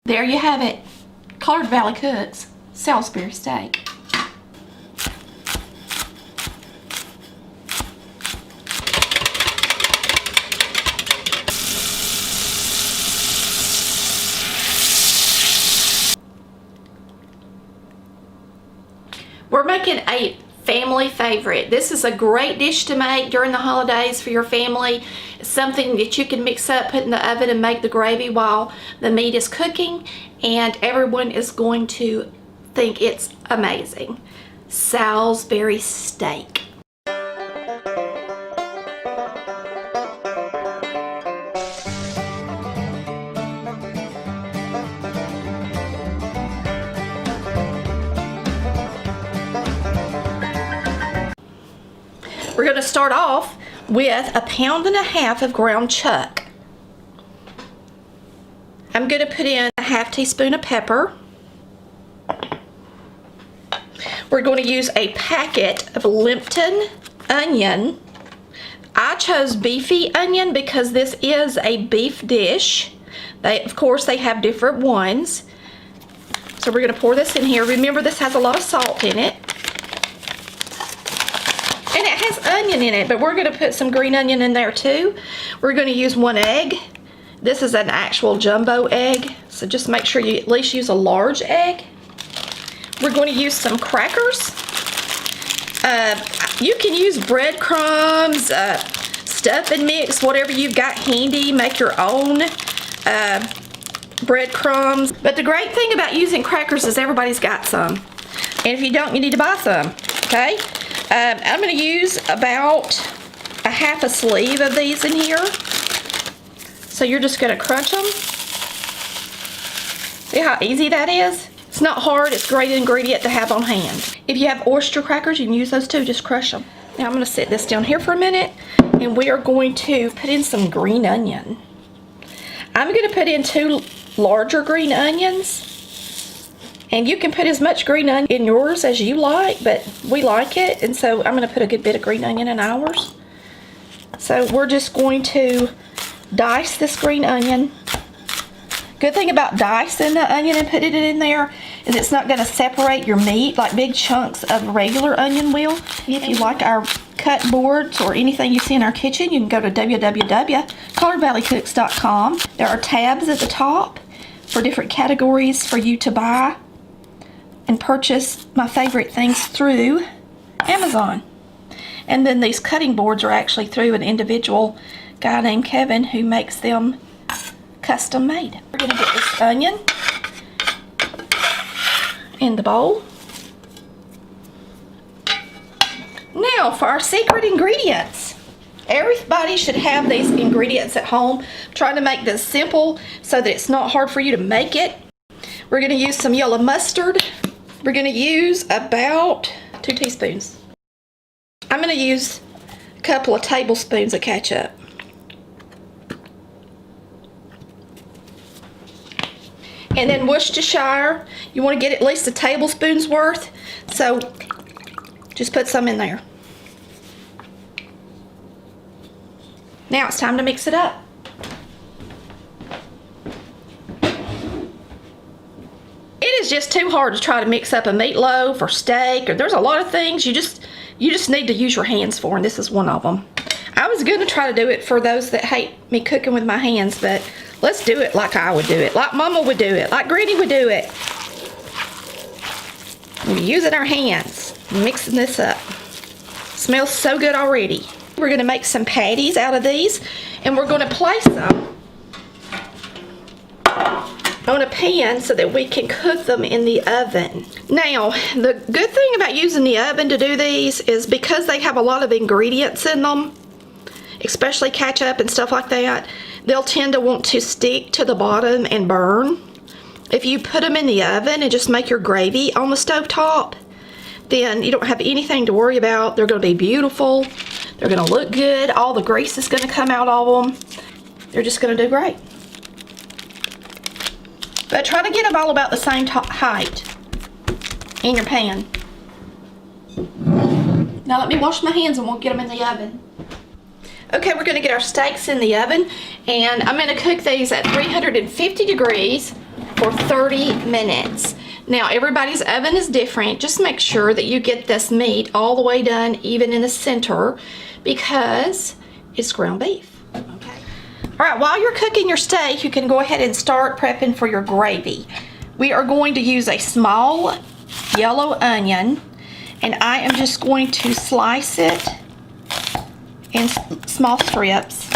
There you have it. Collard Valley Cooks Salisbury steak. We're making a family favorite. This is a great dish to make during the holidays for your family. It's something that you can mix up, put in the oven, and make the gravy while the meat is cooking, and everyone is going to think it's amazing. Salisbury steak. We're going to start off with 1.5 pounds of ground chuck. I'm going to put in a 1/2 teaspoon of pepper. We're going to use a packet of Lipton onion. I chose beefy onion because this is a beef dish. Of course, they have different ones. So we're going to pour this in here. Remember, this has a lot of salt in it. And it has onion in it, but we're going to put some green onion in there too. We're going to use 1 egg. This is an actual jumbo egg, so just make sure you at least use a large egg. We're going to use some crackers. You can use breadcrumbs, stuff and mix, whatever you've got handy. Make your own breadcrumbs. But the great thing about using crackers is everybody's got some. And if you don't, you need to buy some, okay? I'm going to use about 1/2 sleeve of these in here. So you're just going to crunch them. See how easy that is? It's not hard. It's a great ingredient to have on hand. If you have oyster crackers, you can use those too. Just crush them. Now I'm going to set this down here for a minute, and we are going to put in some green onion. I'm going to put in 2 larger green onions. And you can put as much green onion in yours as you like, but we like it, and so I'm going to put a good bit of green onion in ours. So we're just going to dice this green onion. Good thing about dicing the onion and putting it in there is it's not going to separate your meat like big chunks of regular onion will. If you like our cut boards or anything you see in our kitchen, you can go to www.collardvalleycooks.com. There are tabs at the top for different categories for you to buy and purchase my favorite things through Amazon. And then these cutting boards are actually through an individual guy named Kevin who makes them custom made. We're going to get this onion in the bowl. Now for our secret ingredients. Everybody should have these ingredients at home. I'm trying to make this simple so that it's not hard for you to make it. We're going to use some yellow mustard. We're going to use about 2 teaspoons. I'm going to use a couple of tablespoons of ketchup. And then Worcestershire, you want to get at least a tablespoon's worth, so just put some in there. Now it's time to mix it up. It is just too hard to try to mix up a meatloaf or steak, or there's a lot of things you just need to use your hands for, and this is one of them. I was going to try to do it for those that hate me cooking with my hands, but let's do it like I would do it, like Mama would do it, like Granny would do it. We're using our hands, mixing this up. Smells so good already. We're going to make some patties out of these, and we're going to place them on a pan so that we can cook them in the oven. Now, the good thing about using the oven to do these is because they have a lot of ingredients in them, especially ketchup and stuff like that, they'll tend to want to stick to the bottom and burn. If you put them in the oven and just make your gravy on the stove top, then you don't have anything to worry about. They're going to be beautiful. They're going to look good. All the grease is going to come out of them. They're just going to do great. But try to get them all about the same height in your pan. Now let me wash my hands and we'll get them in the oven. Okay, we're going to get our steaks in the oven, and I'm going to cook these at 350 degrees for for 30 minutes. Now, everybody's oven is different. Just make sure that you get this meat all the way done, even in the center, because it's ground beef. Okay. All right, while you're cooking your steak, you can go ahead and start prepping for your gravy. We are going to use a small yellow onion, and I am just going to slice it in small strips.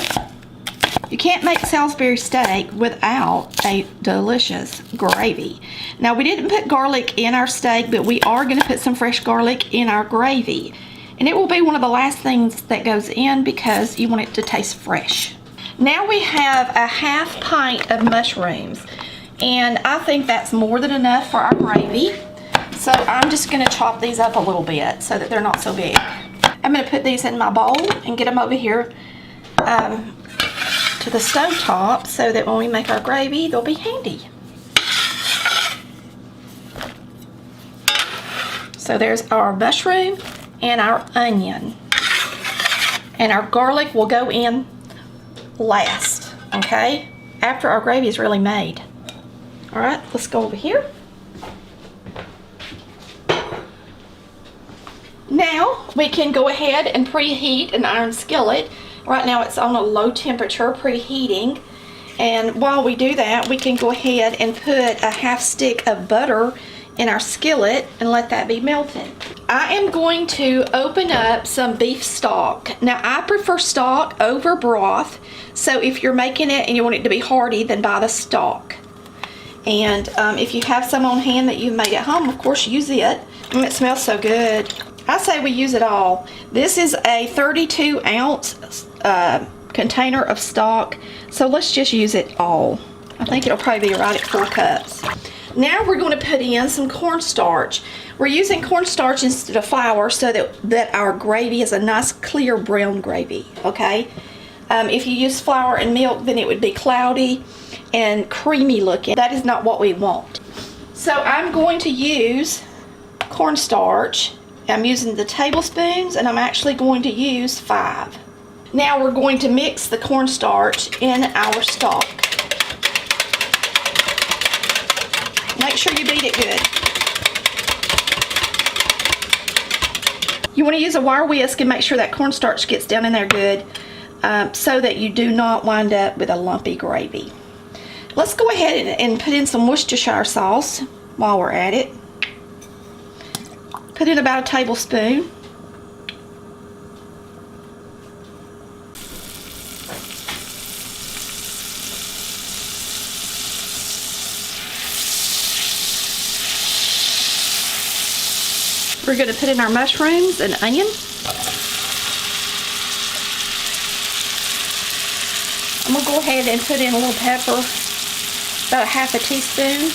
You can't make Salisbury steak without a delicious gravy. Now, we didn't put garlic in our steak, but we are going to put some fresh garlic in our gravy. And it will be one of the last things that goes in because you want it to taste fresh. Now we have a half pint of mushrooms. And I think that's more than enough for our gravy. So I'm just going to chop these up a little bit so that they're not so big. I'm going to put these in my bowl and get them over here to the stove top so that when we make our gravy, they'll be handy. So there's our mushroom and our onion. And our garlic will go in last, okay? After our gravy is really made. All right, let's go over here. Now we can go ahead and preheat an iron skillet. Right now it's on a low temperature, preheating. And while we do that, we can go ahead and put a half stick of butter in our skillet and let that be melted. I am going to open up some beef stock. Now, I prefer stock over broth. So if you're making it and you want it to be hearty, then buy the stock. And if you have some on hand that you've made at home, of course, use it. It smells so good. I say we use it all. This is a 32 ounce container of stock, so let's just use it all. I think it'll probably be right at 4 cups. Now we're going to put in some cornstarch. We're using cornstarch instead of flour so that our gravy is a nice clear brown gravy, okay? If you use flour and milk, then it would be cloudy and creamy looking. That is not what we want. So I'm going to use cornstarch. I'm using the tablespoons, and I'm actually going to use 5. Now we're going to mix the cornstarch in our stock. Make sure you beat it good. You want to use a wire whisk and make sure that cornstarch gets down in there good so that you do not wind up with a lumpy gravy. Let's go ahead and put in some Worcestershire sauce while we're at it. Put in about a tablespoon. We're going to put in our mushrooms and onion. I'm going to go ahead and put in a little pepper, about a half a teaspoon.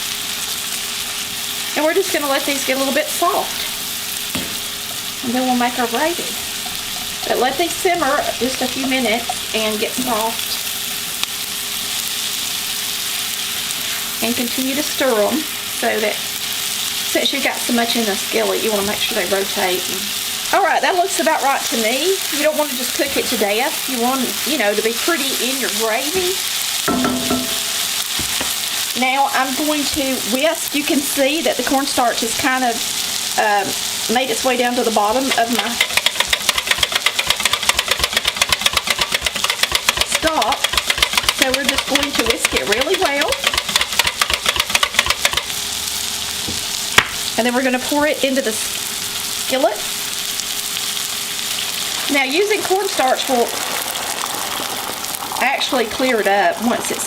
And we're just going to let these get a little bit soft. And then we'll make our gravy. But let these simmer just a few minutes and get soft. And continue to stir them so that since you got so much in the skillet, you want to make sure they rotate. Alright, that looks about right to me. You don't want to just cook it to death. You want, to be pretty in your gravy. Now I'm going to whisk. You can see that the cornstarch has kind of made its way down to the bottom of my stock. So we're just going to whisk it really well. And then we're going to pour it into the skillet. Now, using cornstarch will actually clear it up once it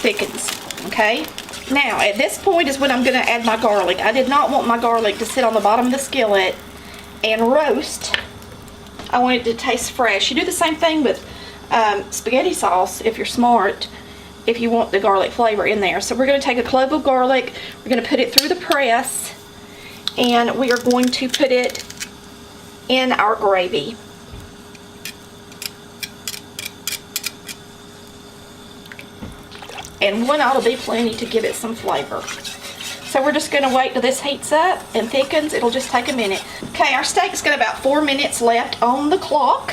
thickens, okay? Now, at this point is when I'm going to add my garlic. I did not want my garlic to sit on the bottom of the skillet and roast. I want it to taste fresh. You do the same thing with spaghetti sauce if you're smart, if you want the garlic flavor in there. So we're going to take a clove of garlic, we're going to put it through the press, and we are going to put it in our gravy. And one ought to be plenty to give it some flavor. So we're just going to wait till this heats up and thickens. It'll just take a minute. Okay, our steak's got about 4 minutes left on the clock.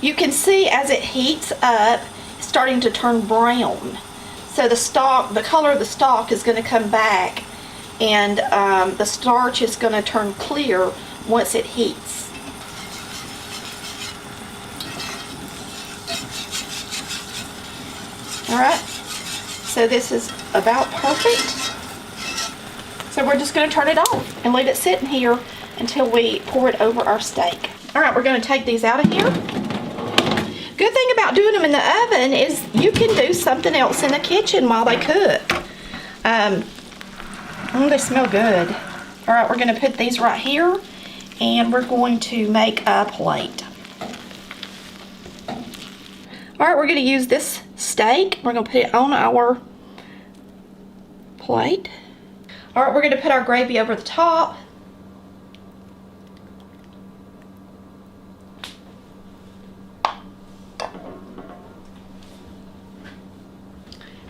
You can see as it heats up, it's starting to turn brown. So the color of the stock is going to come back, and the starch is going to turn clear once it heats. All right, so this is about perfect. So we're just going to turn it off and leave it sitting here until we pour it over our steak. All right, we're going to take these out of here. Good thing about doing them in the oven is you can do something else in the kitchen while they cook. They smell good. All right, we're going to put these right here, and we're going to make a plate. All right, we're going to use this steak. We're going to put it on our plate. All right, we're going to put our gravy over the top.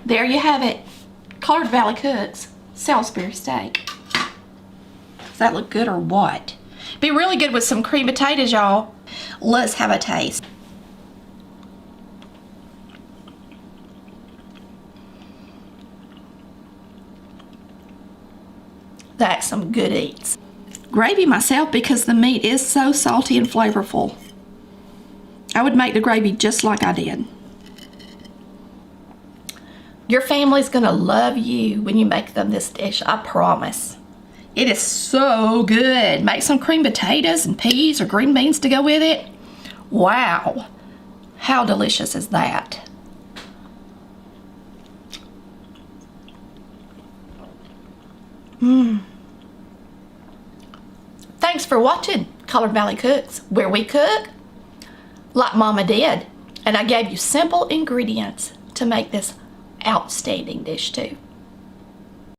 There you have it. Colored Valley Cooks Salisbury steak. Does that look good or what? Be really good with some cream potatoes, y'all. Let's have a taste. That's some good eats. Gravy myself because the meat is so salty and flavorful. I would make the gravy just like I did. Your family's gonna love you when you make them this dish, I promise. It is so good. Make some cream potatoes and peas or green beans to go with it. Wow, how delicious is that? Thanks for watching Colored Valley Cooks, where we cook like Mama did. And I gave you simple ingredients to make this outstanding dish too.